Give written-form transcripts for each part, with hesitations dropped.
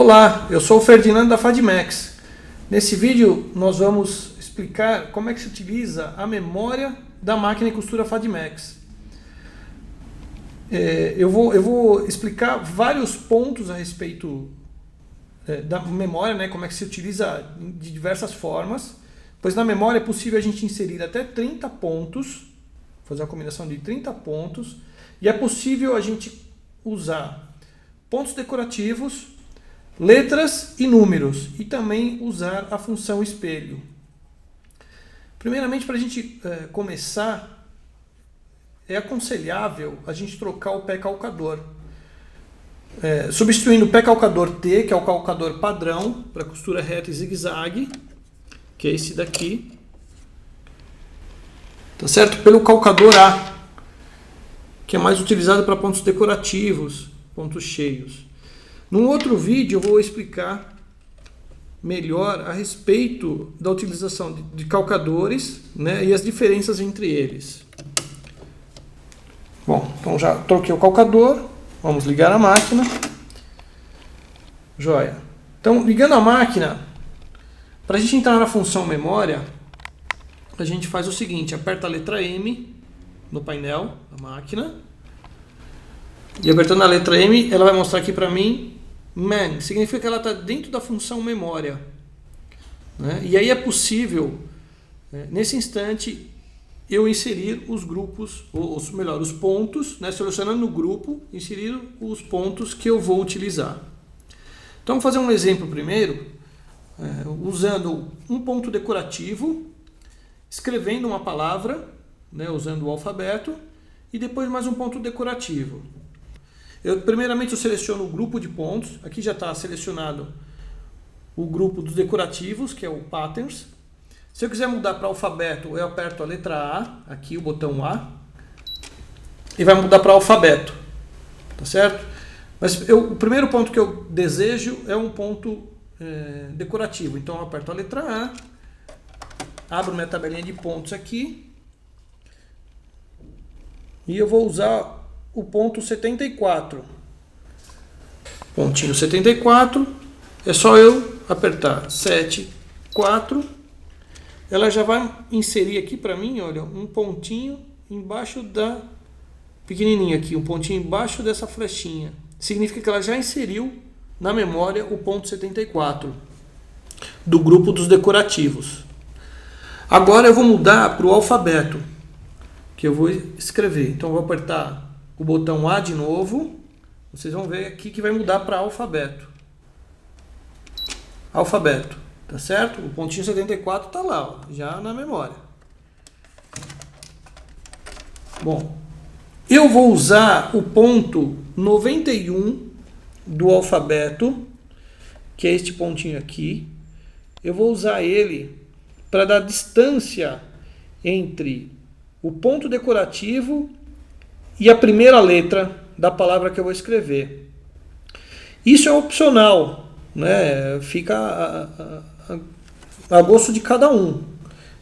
Olá, eu sou o Ferdinando da Fadmax. Nesse vídeo nós vamos explicar como é que se utiliza a memória da máquina de costura Fadmax. Eu vou explicar vários pontos a respeito da memória, né, como é que se utiliza de diversas formas, pois na memória é possível a gente inserir até 30 pontos, fazer uma combinação de 30 pontos, e é possível a gente usar pontos decorativos, letras e números, e também usar a função espelho. Primeiramente, para a gente começar, é aconselhável a gente trocar o pé calcador. Substituindo o pé calcador T, que é o calcador padrão para costura reta e zigue-zague, que é esse daqui, tá certo? Pelo calcador A, que é mais utilizado para pontos decorativos, pontos cheios. Num outro vídeo eu vou explicar melhor a respeito da utilização de calcadores, né, e as diferenças entre eles. Bom, então já troquei o calcador, vamos ligar a máquina. Joia. Então, ligando a máquina, para a gente entrar na função memória, a gente faz o seguinte: aperta a letra M no painel da máquina, e apertando a letra M, ela vai mostrar aqui para mim Man, significa que ela está dentro da função memória, né? E aí é possível, nesse instante, eu inserir os grupos, ou melhor, os pontos, né? Selecionando no grupo, inserir os pontos que eu vou utilizar. Então, vamos fazer um exemplo primeiro, usando um ponto decorativo, escrevendo uma palavra, né, usando o alfabeto, e depois mais um ponto decorativo. Primeiramente eu seleciono o grupo de pontos. Aqui já está selecionado o grupo dos decorativos, que é o Patterns. Se eu quiser mudar para alfabeto, eu aperto a letra A, aqui o botão A, e vai mudar para alfabeto, tá certo? Mas o primeiro ponto que eu desejo é um ponto decorativo. Então eu aperto a letra A, abro minha tabelinha de pontos aqui, e eu vou usar o ponto 74. Pontinho 74, é só eu apertar 7, 4. Ela já vai inserir aqui para mim, olha, um pontinho embaixo da pequenininha aqui, um pontinho embaixo dessa flechinha. Significa que ela já inseriu na memória o ponto 74 do grupo dos decorativos. Agora eu vou mudar para o alfabeto, que eu vou escrever. Então eu vou apertar o botão A de novo. Vocês vão ver aqui que vai mudar para alfabeto. Alfabeto, tá certo? O pontinho 74 está lá, ó, já na memória. Bom, eu vou usar o ponto 91 do alfabeto, que é este pontinho aqui. Eu vou usar ele para dar distância entre o ponto decorativo e a primeira letra da palavra que eu vou escrever. Isso é opcional, né? Fica a gosto de cada um.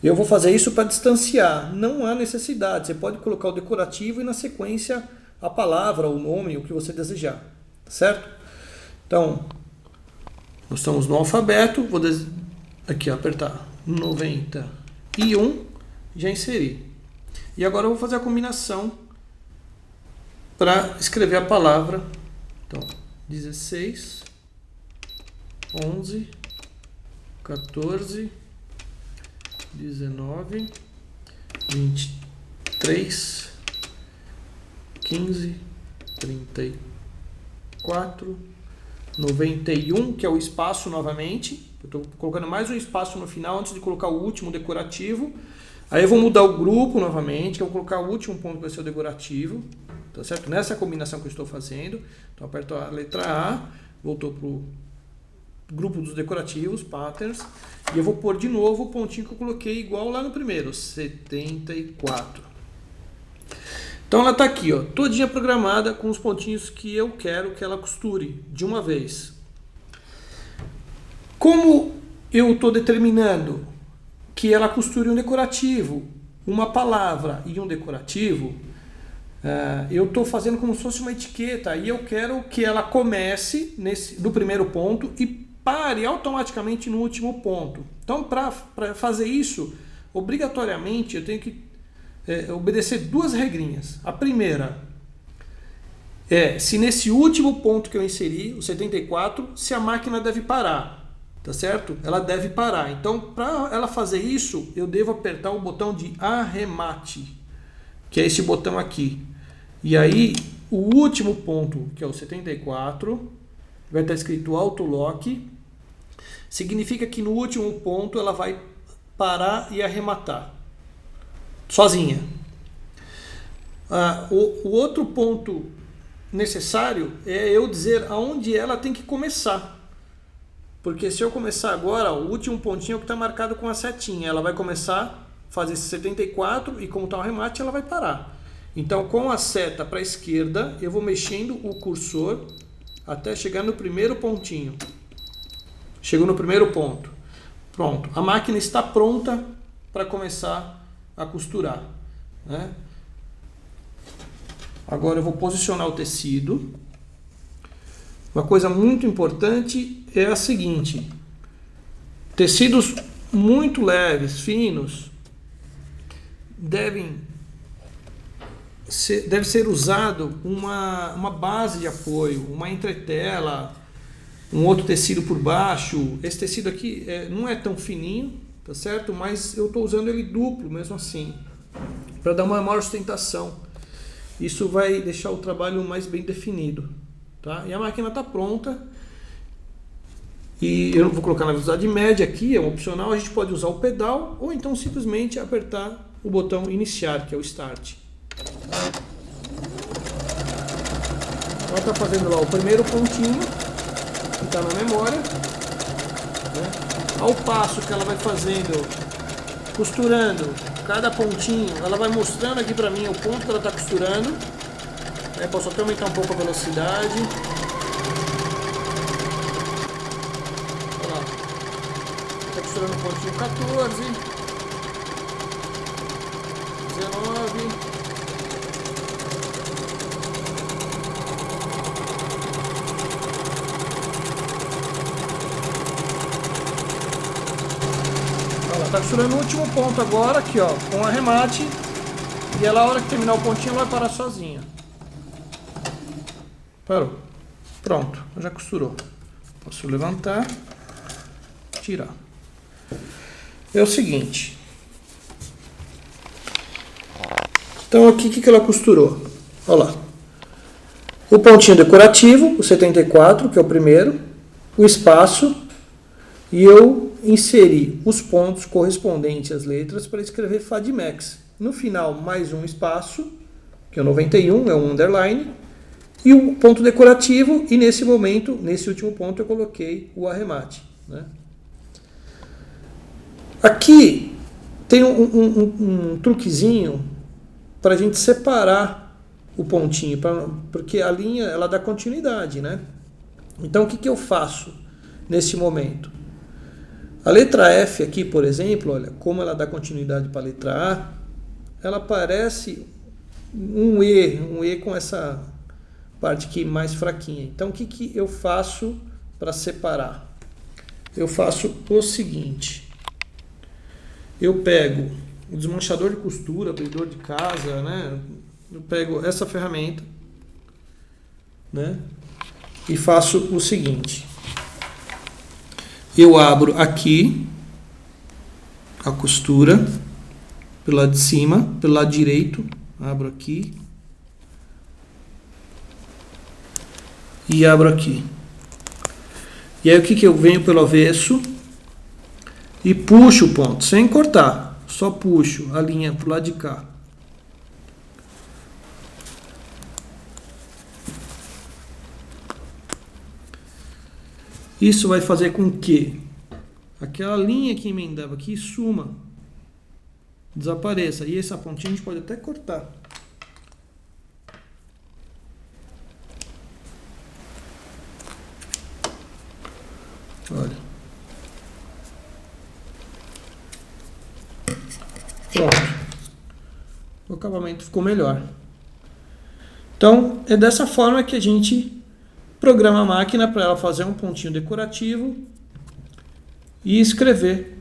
Eu vou fazer isso para distanciar. Não há necessidade. Você pode colocar o decorativo e na sequência a palavra, o nome, o que você desejar. Certo? Então, nós estamos no alfabeto. Vou aqui apertar 91, já inseri. E agora eu vou fazer a combinação para escrever a palavra. Então, 16, 11, 14, 19, 23, 15, 34, 91, que é o espaço novamente. Eu estou colocando mais um espaço no final antes de colocar o último decorativo. Aí eu vou mudar o grupo novamente, que eu vou colocar o último ponto que vai ser o decorativo, tá certo? Nessa combinação que eu estou fazendo. Então aperto a letra A, voltou para o grupo dos decorativos, Patterns, e eu vou pôr de novo o pontinho que eu coloquei igual lá no primeiro, 74. Então ela está aqui, ó, todinha programada com os pontinhos que eu quero que ela costure de uma vez. Como eu estou determinando que ela costure um decorativo, uma palavra e um decorativo, eu estou fazendo como se fosse uma etiqueta e eu quero que ela comece do primeiro ponto e pare automaticamente no último ponto. Então, para fazer isso, obrigatoriamente eu tenho que obedecer duas regrinhas. A primeira é se nesse último ponto que eu inseri, o 74, se a máquina deve parar. Tá certo? Ela deve parar. Então, para ela fazer isso, eu devo apertar o botão de arremate, que é esse botão aqui. E aí, o último ponto, que é o 74, vai estar escrito Auto Lock. Significa que no último ponto ela vai parar e arrematar sozinha. O outro ponto necessário é eu dizer aonde ela tem que começar. Porque se eu começar agora, o último pontinho que está marcado com a setinha, ela vai começar a fazer esse 74 e como está o remate, ela vai parar. Então, com a seta para a esquerda, eu vou mexendo o cursor até chegar no primeiro pontinho. Chegou no primeiro ponto. Pronto. A máquina está pronta para começar a costurar, né? Agora eu vou posicionar o tecido. Uma coisa muito importante é a seguinte: tecidos muito leves, finos, deve ser usado uma base de apoio, uma entretela, um outro tecido por baixo. Esse tecido aqui não é tão fininho, tá certo? Mas eu estou usando ele duplo mesmo assim, para dar uma maior sustentação. Isso vai deixar o trabalho mais bem definido. Tá? E a máquina está pronta. E eu vou colocar na velocidade média aqui, é um opcional. A gente pode usar o pedal ou então simplesmente apertar o botão iniciar, que é o Start. Ela está fazendo lá o primeiro pontinho, que está na memória, né? Ao passo que ela vai fazendo, costurando cada pontinho, ela vai mostrando aqui para mim o ponto que ela está costurando. Posso até aumentar um pouco a velocidade. Olha lá. Está costurando o pontinho 14, 19. Olha lá, está costurando o último ponto agora, aqui ó, com arremate. E ela, a hora que terminar o pontinho, ela vai parar sozinha. Parou. Pronto, já costurou. Posso levantar, tirar. É o seguinte. Então aqui o que ela costurou? Olha lá. O pontinho decorativo, o 74, que é o primeiro, o espaço, e eu inseri os pontos correspondentes às letras para escrever FADMAX. No final, mais um espaço, que é o 91, é um underline, e o ponto decorativo, e nesse momento, nesse último ponto, eu coloquei o arremate, né? Aqui tem um truquezinho para a gente separar o pontinho, porque a linha ela dá continuidade, né? Então o que eu faço nesse momento? A letra F aqui, por exemplo, olha, como ela dá continuidade para a letra A, ela parece um E com essa parte aqui mais fraquinha. Então o que eu faço para separar? Eu faço o seguinte: eu pego o desmanchador de costura, abridor de casa, né? Eu pego essa ferramenta, né? E faço o seguinte: eu abro aqui a costura pelo lado de cima, pelo lado direito, abro aqui e abro aqui. E aí o que eu venho pelo avesso e puxo o ponto, sem cortar, só puxo a linha pro lado de cá. Isso vai fazer com que aquela linha que emendava aqui suma, desapareça. E essa pontinha a gente pode até cortar. Olha. Pronto. O acabamento ficou melhor. Então, é dessa forma que a gente programa a máquina para ela fazer um pontinho decorativo e escrever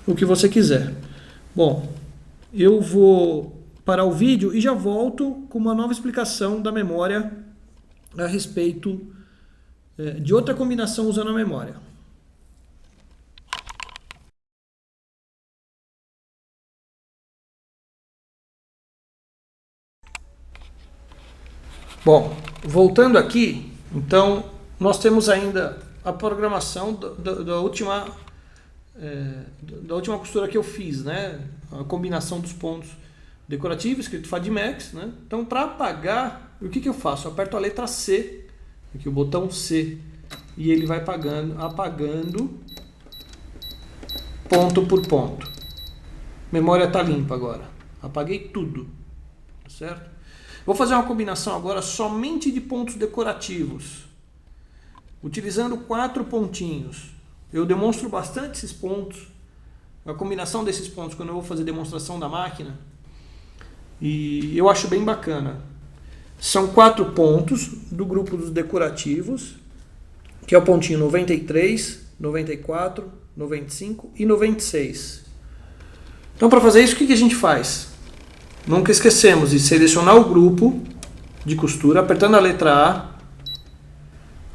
o que você quiser. Bom, eu vou parar o vídeo e já volto com uma nova explicação da memória a respeito de outra combinação usando a memória. Bom, voltando aqui, então nós temos ainda a programação da última costura que eu fiz, né? A combinação dos pontos decorativos, escrito FADMAX, né? Então, para apagar, o que eu faço? Eu aperto a letra C, aqui o botão C, e ele vai apagando ponto por ponto. Memória está limpa agora. Apaguei tudo, certo? Vou fazer uma combinação agora somente de pontos decorativos, utilizando 4 pontinhos. Eu demonstro bastante esses pontos, a combinação desses pontos quando eu vou fazer demonstração da máquina, e eu acho bem bacana. São 4 pontos do grupo dos decorativos, que é o pontinho 93, 94, 95 e 96. Então, para fazer isso, o que a gente faz? Nunca esquecemos de selecionar o grupo de costura, apertando a letra A,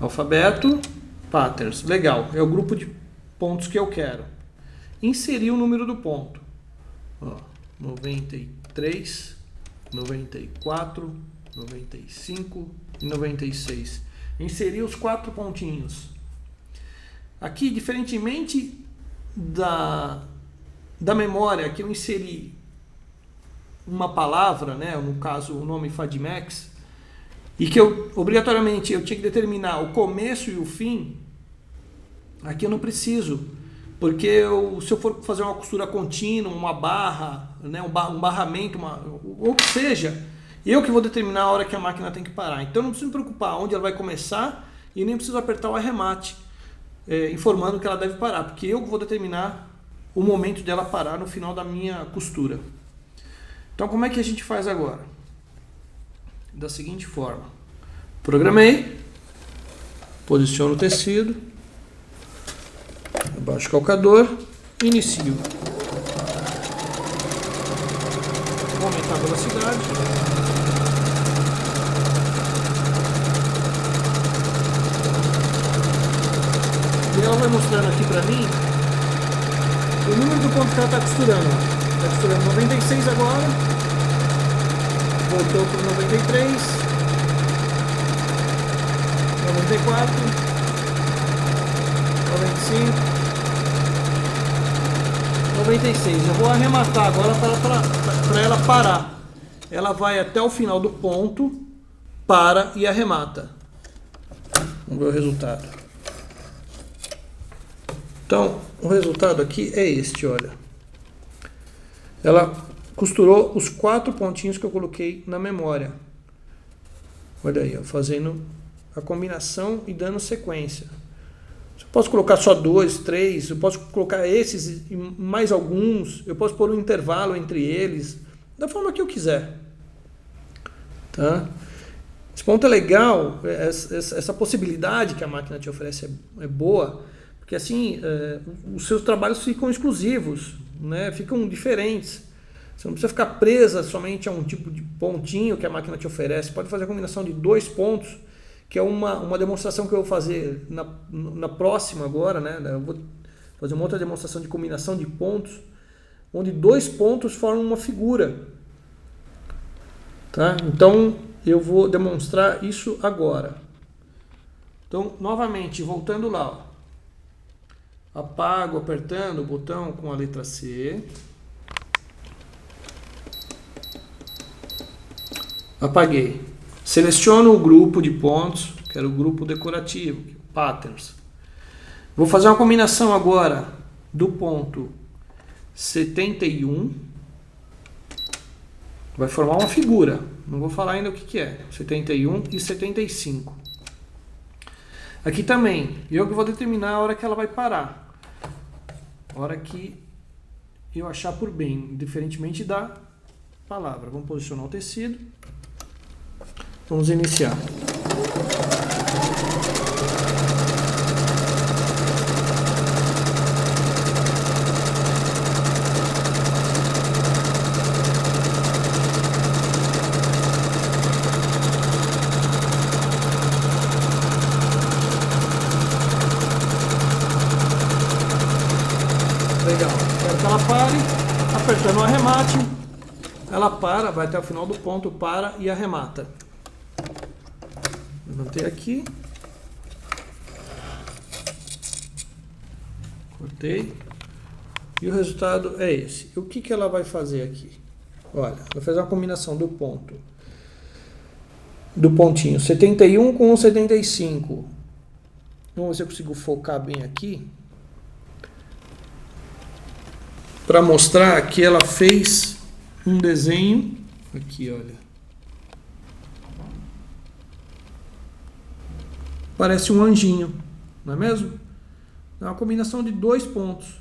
alfabeto, patterns. Legal, é o grupo de pontos que eu quero. Inserir o número do ponto. Ó, 93, 94, 95 e 96. Inserir os 4 pontinhos. Aqui, diferentemente da memória, que eu inseri uma palavra, né, no caso o nome FADMAX, e que obrigatoriamente eu tinha que determinar o começo e o fim, aqui eu não preciso, porque se eu for fazer uma costura contínua, uma barra, né, um barramento, ou que seja, eu que vou determinar a hora que a máquina tem que parar. Então não preciso me preocupar onde ela vai começar e nem preciso apertar o arremate, informando que ela deve parar, porque eu vou determinar o momento dela parar no final da minha costura. Então, como é que a gente faz agora? Da seguinte forma. Programei, posiciono o tecido, abaixo o calcador, inicio. Vou aumentar a velocidade. E ela vai mostrando aqui para mim o número do ponto que ela está costurando. Está costurando 96 agora, voltou para 93, 94, 95, 96. Eu vou arrematar agora para ela parar. Ela vai até o final do ponto, para e arremata. Vamos ver o resultado. Então, o resultado aqui é este, olha. Ela costurou os 4 pontinhos que eu coloquei na memória. Olha aí, ó, fazendo a combinação e dando sequência. Eu posso colocar só 2, 3, eu posso colocar esses e mais alguns, eu posso pôr um intervalo entre eles, da forma que eu quiser. Tá? Esse ponto é legal, essa possibilidade que a máquina te oferece é boa, porque assim os seus trabalhos ficam exclusivos, né? Ficam diferentes. Você não precisa ficar presa somente a um tipo de pontinho que a máquina te oferece. Pode fazer a combinação de 2 pontos, que é uma demonstração que eu vou fazer na próxima agora, né? Eu vou fazer uma outra demonstração de combinação de pontos, onde 2 pontos formam uma figura. Tá? Então, eu vou demonstrar isso agora. Então, novamente, voltando lá, ó. Apago apertando o botão com a letra C. Apaguei. Seleciono o grupo de pontos, que era o grupo decorativo, patterns. Vou fazer uma combinação agora do ponto 71. Vai formar uma figura. Não vou falar ainda o que é. 71 e 75. Aqui também, eu que vou determinar a hora que ela vai parar. A hora que eu achar por bem, diferentemente da palavra. Vamos posicionar o tecido. Vamos iniciar. Legal. Quero que ela pare. Apertando o arremate, ela para, vai até o final do ponto, para e arremata. Vou manter aqui. Cortei. E o resultado é esse. O que ela vai fazer aqui? Olha, vai fazer uma combinação do ponto. Do pontinho 71 com o 75. Vamos ver se eu consigo focar bem aqui. Para mostrar que ela fez um desenho. Aqui, olha. Parece um anjinho, não é mesmo? É uma combinação de dois pontos.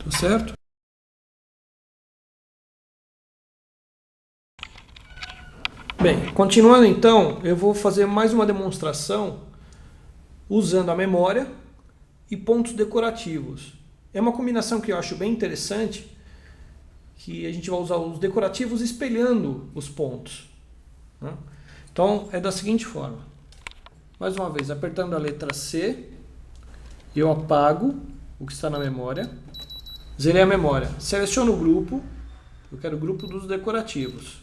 Tá certo? Bem, continuando então, eu vou fazer mais uma demonstração usando a memória e pontos decorativos. É uma combinação que eu acho bem interessante, que a gente vai usar os decorativos espelhando os pontos, né? Então é da seguinte forma. Mais uma vez, apertando a letra C, eu apago o que está na memória, zerei a memória, seleciono o grupo, eu quero o grupo dos decorativos.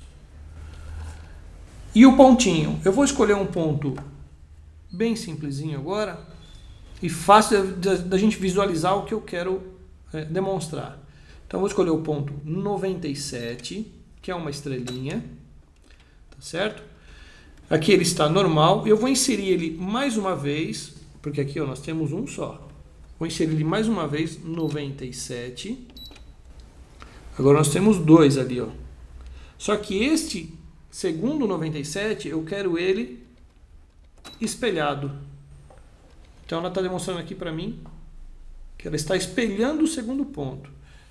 E o pontinho, eu vou escolher um ponto bem simplesinho agora, e fácil da gente visualizar o que eu quero demonstrar. Então, vou escolher o ponto 97, que é uma estrelinha, tá certo? Aqui ele está normal, eu vou inserir ele mais uma vez, porque aqui nós temos um só. Vou inserir ele mais uma vez, 97. Agora nós temos dois ali, ó. Só que este segundo 97, eu quero ele espelhado. Então ela está demonstrando aqui para mim que ela está espelhando o segundo ponto.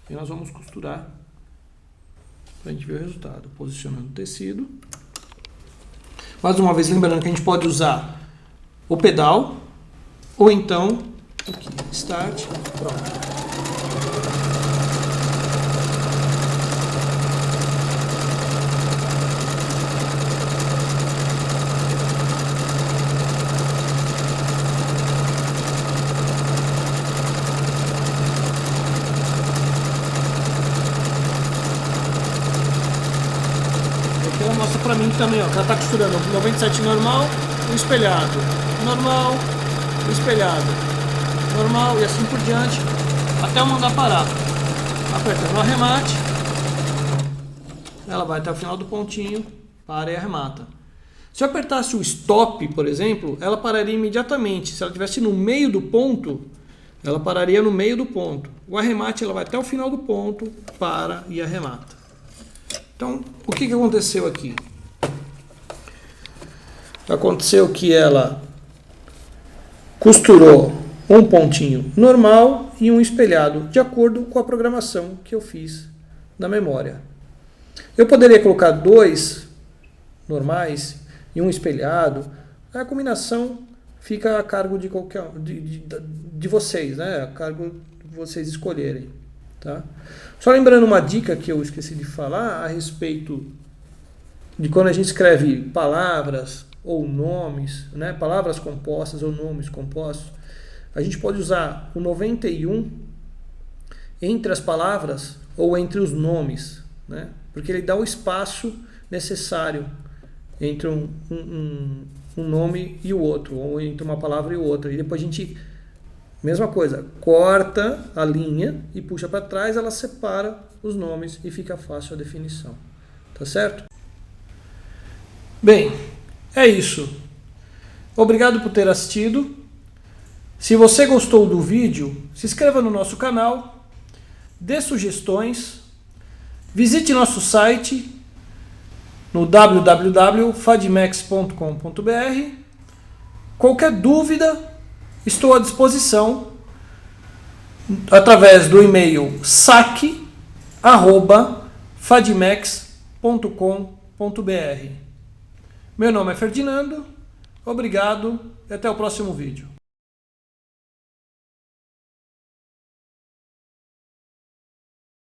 E nós vamos costurar para a gente ver o resultado. Posicionando o tecido. Mais uma vez, lembrando que a gente pode usar o pedal ou então aqui, start, pronto. Ela mostra pra mim também, ó, que ela tá costurando 97 normal, o espelhado, normal, o espelhado, normal e assim por diante, até eu mandar parar. Apertando o arremate, ela vai até o final do pontinho, para e arremata. Se eu apertasse o stop, por exemplo, ela pararia imediatamente. Se ela estivesse no meio do ponto, ela pararia no meio do ponto. O arremate, ela vai até o final do ponto, para e arremata. Então, o que aconteceu aqui? Aconteceu que ela costurou um pontinho normal e um espelhado, de acordo com a programação que eu fiz na memória. Eu poderia colocar dois normais e um espelhado. A combinação fica a cargo de qualquer de vocês, né? A cargo de vocês escolherem, tá? Só lembrando uma dica que eu esqueci de falar a respeito de quando a gente escreve palavras ou nomes, né? Palavras compostas ou nomes compostos, a gente pode usar o 91 entre as palavras ou entre os nomes, né? Porque ele dá o espaço necessário entre um nome e o outro, ou entre uma palavra e outra. E depois a gente, mesma coisa, corta a linha e puxa para trás, ela separa os nomes e fica fácil a definição. Tá certo? Bem, é isso. Obrigado por ter assistido. Se você gostou do vídeo, se inscreva no nosso canal, dê sugestões, visite nosso site no www.fadmex.com.br. Qualquer dúvida, estou à disposição através do e-mail saque@fadmex.com.br. Meu nome é Ferdinando, obrigado e até o próximo vídeo.